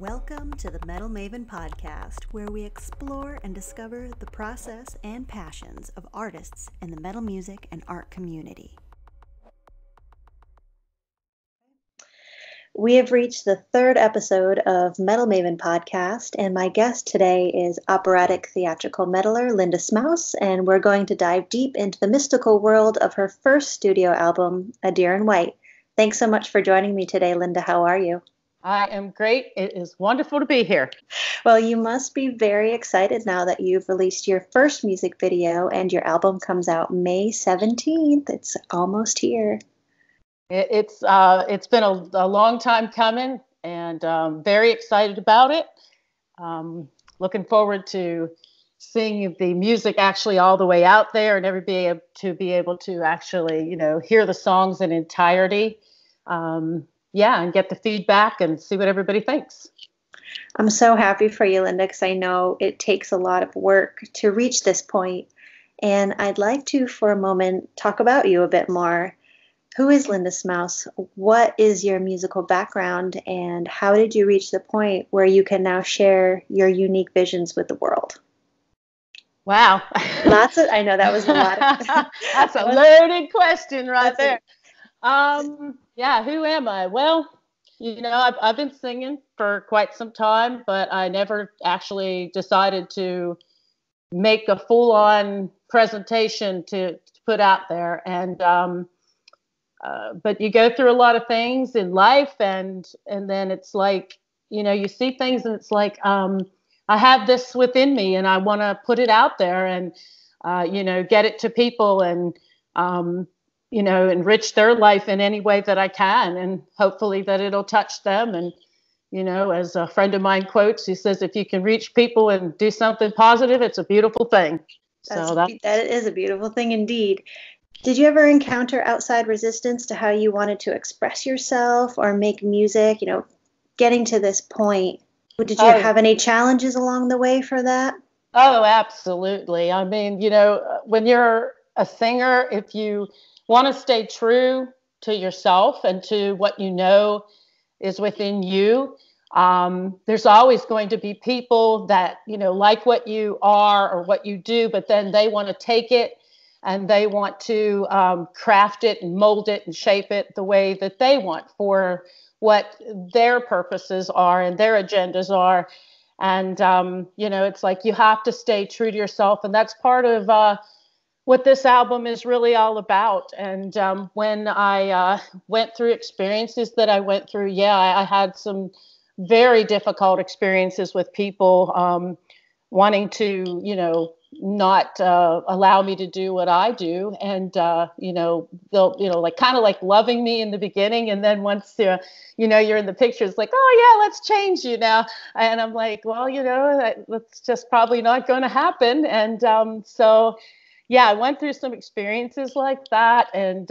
Welcome to the Metal Maven Podcast, where we explore and discover the process and passions of artists in the metal music and art community. We have reached the third episode of Metal Maven Podcast, and my guest today is operatic theatrical metaler Linda Smouse, and we're going to dive deep into the mystical world of her first studio album, A Deer in White. Thanks so much for joining me today, Linda. How are you? I am great. It is wonderful to be here. Well, you must be very excited now that you've released your first music video and your album comes out May 17th. It's almost here. It's been a long time coming, and very excited about it. Looking forward to seeing the music actually all the way out there and everybody be able to actually, hear the songs in entirety. And get the feedback and see what everybody thinks. I'm so happy for you, Linda, because I know it takes a lot of work to reach this point. And I'd like to, for a moment, talk about you a bit more. Who is Linda Smouse? What is your musical background? And how did you reach the point where you can now share your unique visions with the world? Wow. I know that was a lot. That's a loaded question right there. Who am I? Well, I've been singing for quite some time, but I never actually decided to make a full-on presentation to put out there. And but you go through a lot of things in life, and then it's like, you see things, and it's like, I have this within me, and I want to put it out there, and get it to people, and enrich their life in any way that I can, and hopefully that it'll touch them. And, as a friend of mine quotes, he says, if you can reach people and do something positive, it's a beautiful thing. That is a beautiful thing indeed. Did you ever encounter outside resistance to how you wanted to express yourself or make music, getting to this point? Did you have any challenges along the way for that? Oh, absolutely. I mean, when you're a singer, if you want to stay true to yourself and to what is within you, there's always going to be people that like what you are or what you do, but then they want to take it and they want to craft it and mold it and shape it the way that they want for what their purposes are and their agendas are. And it's like you have to stay true to yourself, and that's part of what this album is really all about. And when I went through experiences that I went through, I had some very difficult experiences with people wanting to, not allow me to do what I do. And, they'll, like kind of like loving me in the beginning. And then once, you're in the picture, it's like, oh, yeah, let's change you now. And I'm like, well, that's just probably not going to happen. And I went through some experiences like that. And,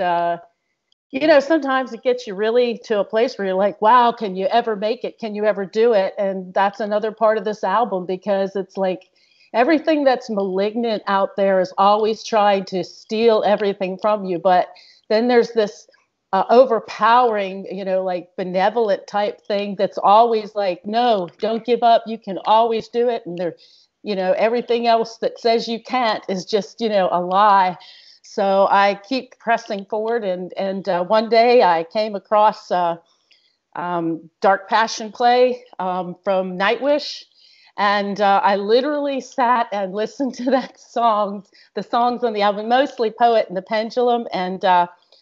sometimes it gets you really to a place where you're like, wow, can you ever make it? Can you ever do it? And that's another part of this album, because it's like everything that's malignant out there is always trying to steal everything from you. But then there's this overpowering, like benevolent type thing that's always like, no, don't give up. You can always do it. And everything else that says you can't is just, a lie. So I keep pressing forward. And one day I came across Dark Passion play from Nightwish. And I literally sat and listened to the songs on the album, mostly Poet and the Pendulum and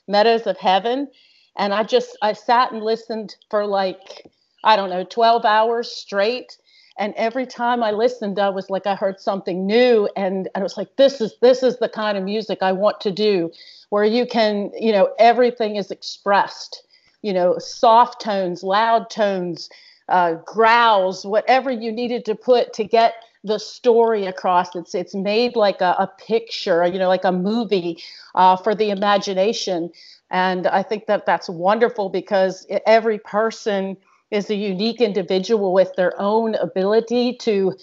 Meadows of Heaven. And I sat and listened for 12 hours straight. And every time I listened, I was like, I heard something new. And I was like, this is the kind of music I want to do, where you can, everything is expressed, soft tones, loud tones, growls, whatever you needed to put to get the story across. It's made like a picture, like a movie for the imagination. And I think that's wonderful, because every person is a unique individual with their own ability to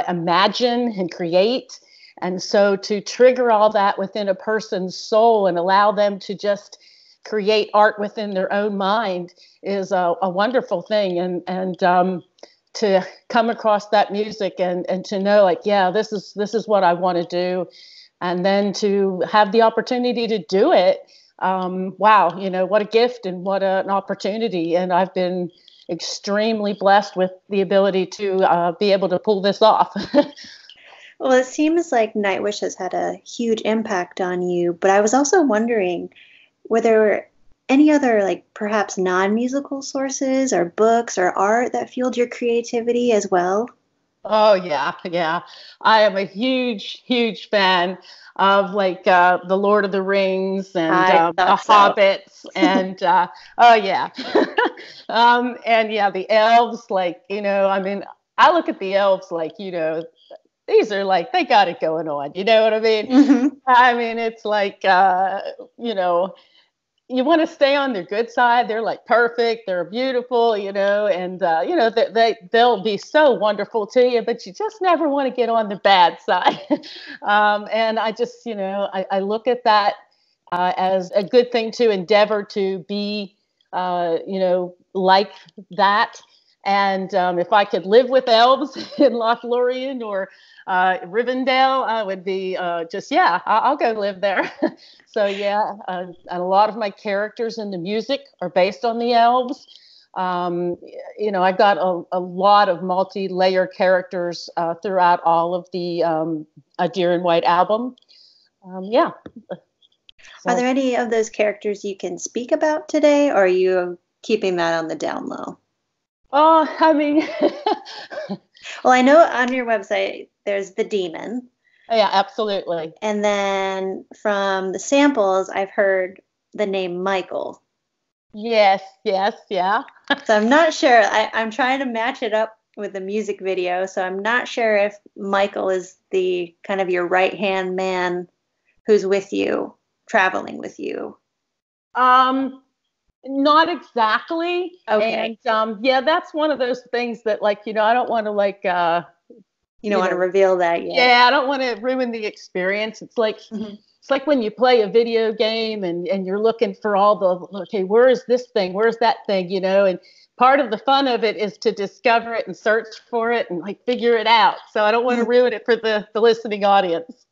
imagine and create. And so to trigger all that within a person's soul and allow them to just create art within their own mind is a wonderful thing. And to come across that music and to know, like, yeah, this is what I want to do. And then to have the opportunity to do it. Wow, what a gift and what an opportunity. And I've been extremely blessed with the ability to be able to pull this off. Well, it seems like Nightwish has had a huge impact on you, but I was also wondering, were there any other, like perhaps non-musical sources or books or art that fueled your creativity as well? Oh yeah, yeah. I am a huge fan of like the Lord of the Rings and I the thought so. Hobbits and oh yeah, and yeah, the elves. Like I mean, I look at the elves like these are like they got it going on. You know what I mean? Hmm. I mean, it's like you know you want to stay on their good side. They're like perfect. They're beautiful, and they'll be so wonderful to you, but you just never want to get on the bad side. And I just, I look at that as a good thing to endeavor to be, like that. And if I could live with elves in Lothlorien or Rivendell, I would be just, yeah, I'll go live there. So, yeah, and a lot of my characters in the music are based on the elves. I've got a lot of multi-layer characters throughout all of the A Deer in White album. Yeah. Are So, there any of those characters you can speak about today, or are you keeping that on the down low? oh, I mean, Well, I know on your website there's the demon, yeah, absolutely. and then from the samples, I've heard the name Michael. Yes, yes, yeah. So I'm not sure. I'm trying to match it up with the music video, so I'm not sure if Michael is the kind of your right-hand man who's with you, traveling with you. Um, Not exactly. Okay. And yeah, that's one of those things that like, I don't want to like You don't you want to know, reveal that yet. yeah, I don't want to ruin the experience. Mhm. It's like when you play a video game and you're looking for all the okay, where is this thing? Where's that thing? And part of the fun of it is to discover it and search for it and like figure it out. So I don't want to ruin it for the listening audience.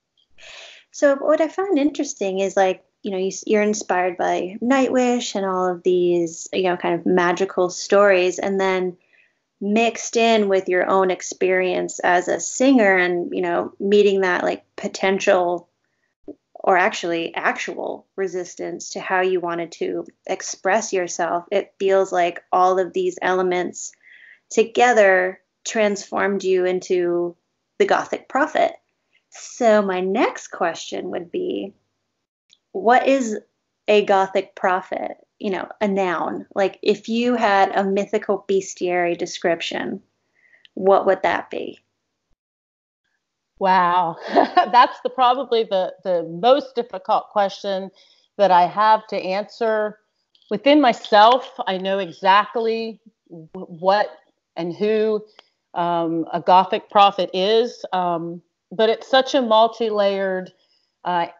So what I found interesting is like, you're inspired by Nightwish and all of these, kind of magical stories, and then mixed in with your own experience as a singer and, meeting that like potential or actually actual resistance to how you wanted to express yourself. It feels like all of these elements together transformed you into the Gothic Prophet. So my next question would be, what is a Gothic prophet? A noun. Like if you had a mythical bestiary description, what would that be? Wow. That's probably the most difficult question that I have to answer. Within myself, I know exactly what and who a Gothic prophet is, but it's such a multi-layered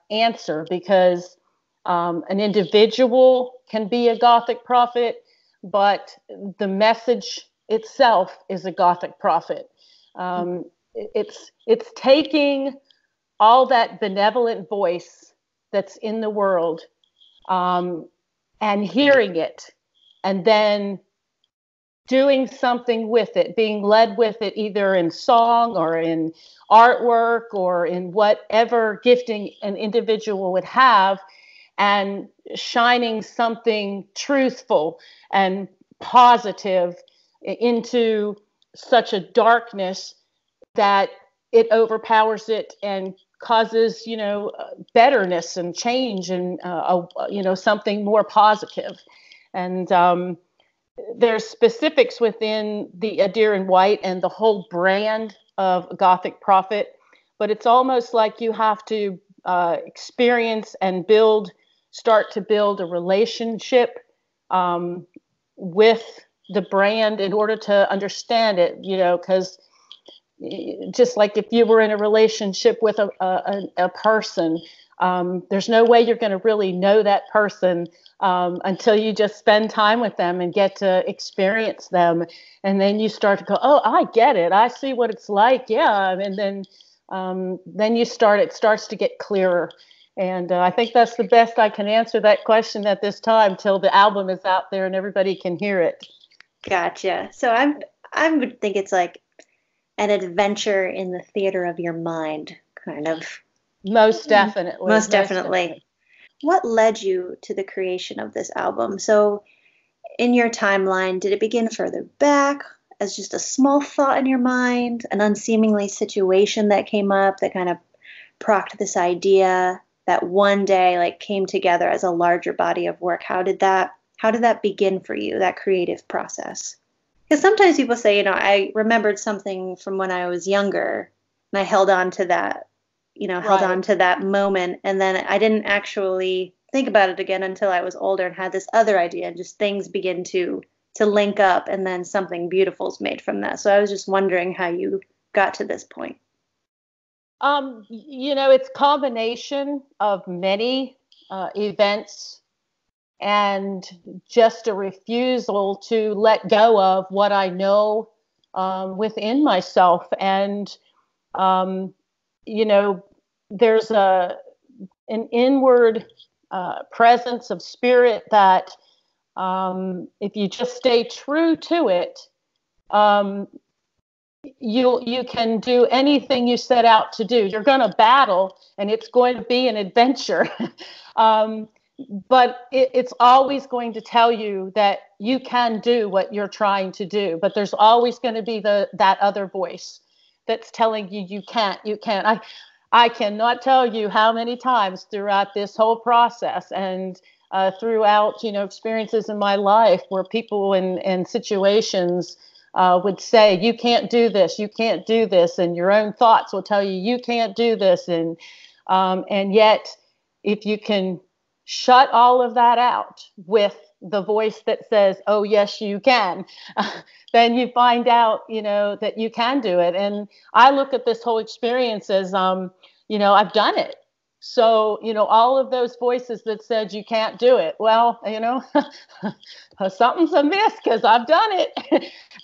answer because an individual can be a Gothic prophet, but the message itself is a Gothic prophet. It's taking all that benevolent voice that's in the world and hearing it, and then doing something with it, being led with it, either in song or in artwork or in whatever gifting an individual would have, and shining something truthful and positive into such a darkness that it overpowers it and causes, betterness and change and, something more positive. And there's specifics within the A Deer in White and the whole brand of Gothic Prophet, but it's almost like you have to experience and start to build a relationship with the brand in order to understand it, because just like if you were in a relationship with a person, There's no way you're going to really know that person until you just spend time with them and get to experience them. And then you start to go, oh, I get it. I see what it's like. Yeah. And then it starts to get clearer. And I think that's the best I can answer that question at this time till the album is out there and everybody can hear it. Gotcha. So I would think it's like an adventure in the theater of your mind, kind of. Most definitely. Most definitely. What led you to the creation of this album? So in your timeline, did it begin further back as just a small thought in your mind, an unseemly situation that came up that kind of procked this idea that one day like came together as a larger body of work? How did that begin for you, that creative process? Because sometimes people say, I remembered something from when I was younger and I held on to that, held on to that moment. And then I didn't actually think about it again until I was older and had this other idea, and just things begin to link up, and then something beautiful is made from that. So I was just wondering how you got to this point. It's a combination of many events and just a refusal to let go of what I know within myself. And, there's an inward presence of spirit that if you just stay true to it, you can do anything you set out to do. You're going to battle, and it's going to be an adventure. But it's always going to tell you that you can do what you're trying to do. But there's always going to be that other voice that's telling you you can't. I cannot tell you how many times throughout this whole process and throughout experiences in my life where people in situations would say, you can't do this, and your own thoughts will tell you you can't do this, and yet if you can shut all of that out with the voice that says, oh yes you can, then you find out that you can do it. And I look at this whole experience as I've done it. So, all of those voices that said you can't do it, well, something's amiss, because I've done it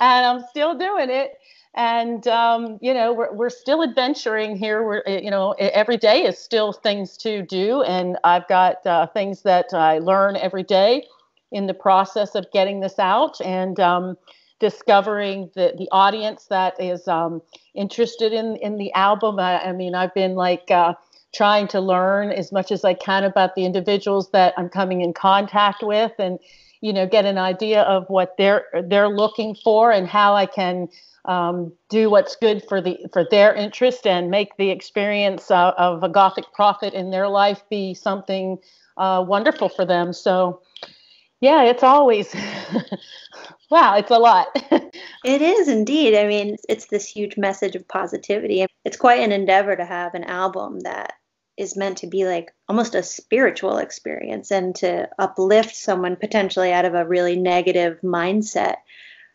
and I'm still doing it. And, we're still adventuring here. We're, every day is still things to do. And I've got things that I learn every day in the process of getting this out, and discovering the audience that is interested in the album. I've been trying to learn as much as I can about the individuals that I'm coming in contact with, and get an idea of what they're looking for, and how I can do what's good for their interest, and make the experience of a Gothic Prophet in their life be something wonderful for them. So yeah, it's always wow, it's a lot. It is indeed. It's this huge message of positivity. It's quite an endeavor to have an album that is meant to be like almost a spiritual experience, and to uplift someone potentially out of a really negative mindset.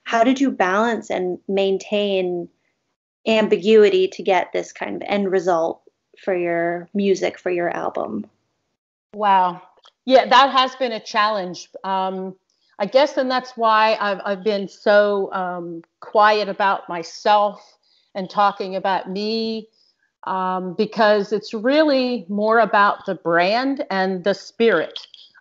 How did you balance and maintain ambiguity to get this kind of end result for your music, for your album? Wow. Yeah, that has been a challenge. I guess, and that's why I've been so quiet about myself and talking about me, because it's really more about the brand and the spirit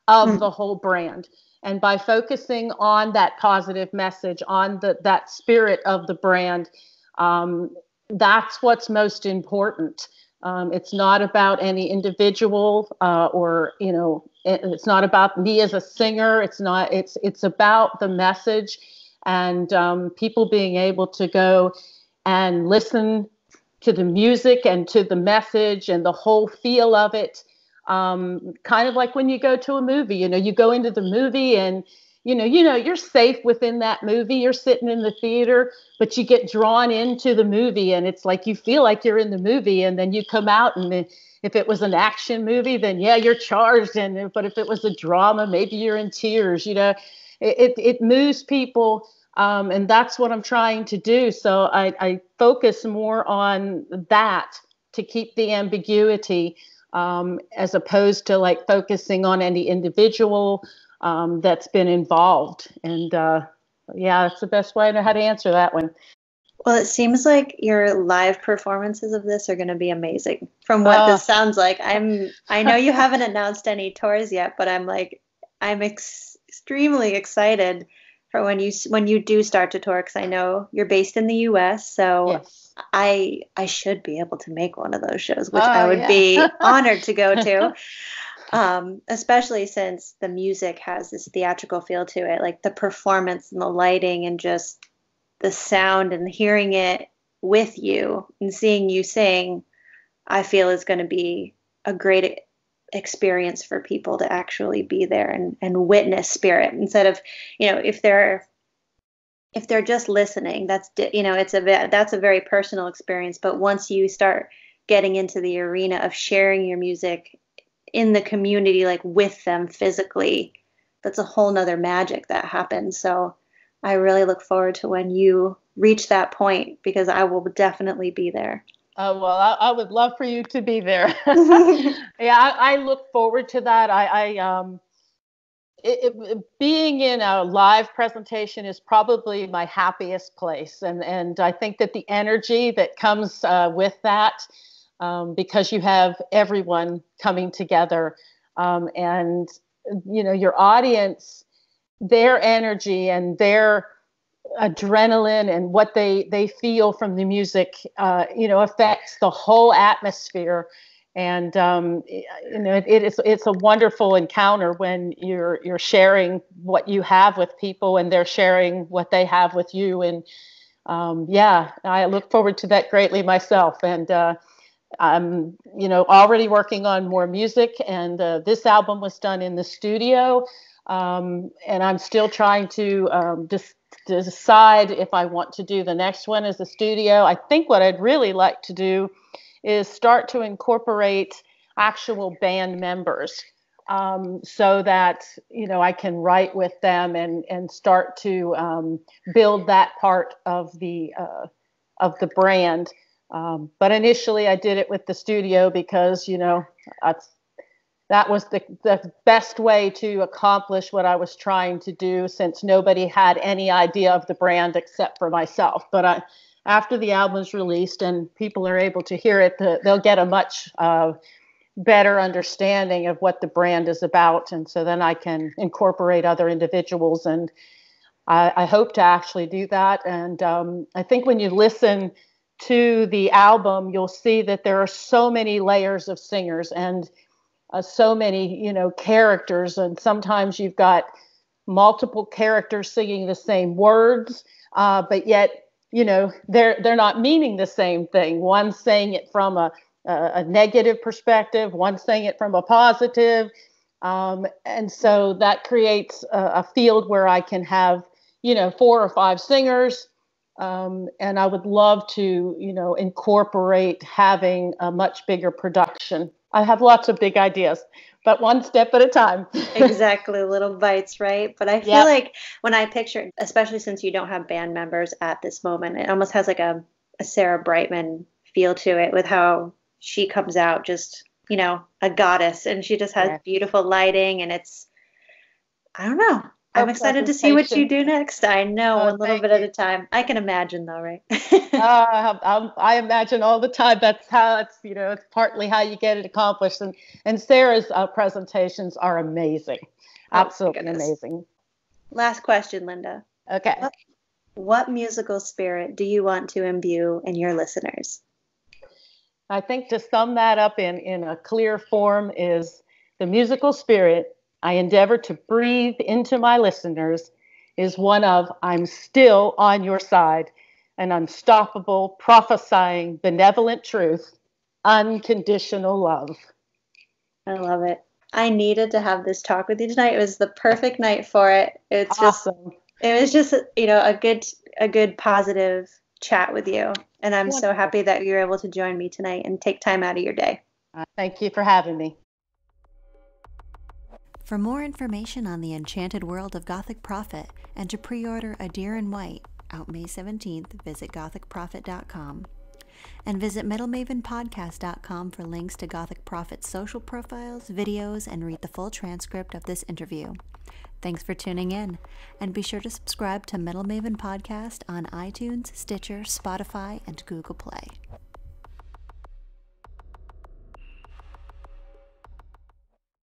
of the whole brand. And by focusing on that positive message, on that spirit of the brand, that's what's most important. It's not about any individual, or it's not about me as a singer. It's about the message, and people being able to go and listen to the music and to the message and the whole feel of it. Kind of like when you go to a movie, you go into the movie and you're safe within that movie. You're sitting in the theater, but you get drawn into the movie, and it's like you feel like you're in the movie, and then you come out, and if it was an action movie, then yeah, you're charged. But if it was a drama, maybe you're in tears. It moves people, and that's what I'm trying to do. So I focus more on that to keep the ambiguity. as opposed to like focusing on any individual that's been involved. And yeah, that's the best way I know how to answer that one. Well, it seems like your live performances of this are going to be amazing from what this sounds like. I know you haven't announced any tours yet, but I'm extremely excited for when you do start to tour, because I know you're based in the US, so yes. I should be able to make one of those shows, which I would be honored to go to. Especially since the music has this theatrical feel to it, like the performance and the lighting and just the sound and hearing it with you and seeing you sing, I feel is going to be a great experience for people to actually be there and witness spirit instead of, if they're just listening, that's a very personal experience. But once you start getting into the arena of sharing your music in the community, like with them physically, that's a whole nother magic that happens. So I really look forward to when you reach that point, because I will definitely be there. Oh, well, I would love for you to be there. Yeah, I look forward to that. Being in a live presentation is probably my happiest place. And I think that the energy that comes with that, because you have everyone coming together, and, your audience, their energy and their adrenaline and what they feel from the music, affects the whole atmosphere. And it's a wonderful encounter when you're sharing what you have with people and they're sharing what they have with you. And I look forward to that greatly myself. And I'm already working on more music, and this album was done in the studio. And I'm still trying to decide if I want to do the next one as a studio. I think what I'd really like to do is start to incorporate actual band members, so that, I can write with them and start to build that part of the brand. But initially I did it with the studio because, that was the best way to accomplish what I was trying to do, since nobody had any idea of the brand except for myself. But after the album is released and people are able to hear it, they'll get a much better understanding of what the brand is about. And so then I can incorporate other individuals. And I hope to actually do that. And I think when you listen to the album, you'll see that there are so many layers of singers and so many, characters. And sometimes you've got multiple characters singing the same words, but yet, they're not meaning the same thing. One's saying it from a negative perspective, one's saying it from a positive. And so that creates a field where I can have, 4 or 5 singers. And I would love to, incorporate having a much bigger production. I have lots of big ideas, but one step at a time. Exactly, little bites, right? But I feel like when I picture, especially since you don't have band members at this moment, it almost has like a Sarah Brightman feel to it, with how she comes out just, a goddess, and she just has beautiful lighting, and I don't know. I'm excited to see what you do next. I know, a little bit at a time. I can imagine, though, right? I imagine all the time. That's how it's partly how you get it accomplished. And Sarah's presentations are amazing. Absolutely amazing. Last question, Linda. Okay. What musical spirit do you want to imbue in your listeners? I think to sum that up in a clear form is the musical spirit I endeavor to breathe into my listeners is one of I'm still on your side, an unstoppable, prophesying, benevolent truth, unconditional love. I love it. I needed to have this talk with you tonight. It was the perfect night for it. It's awesome. It was just, a good positive chat with you. And I'm so happy that you were able to join me tonight and take time out of your day. Thank you for having me. For more information on the enchanted world of Gothic Prophet and to pre-order A Deer in White, out May 17th, visit gothicprophet.com. And visit metalmavenpodcast.com for links to Gothic Prophet's social profiles, videos, and read the full transcript of this interview. Thanks for tuning in, and be sure to subscribe to Metal Maven Podcast on iTunes, Stitcher, Spotify, and Google Play.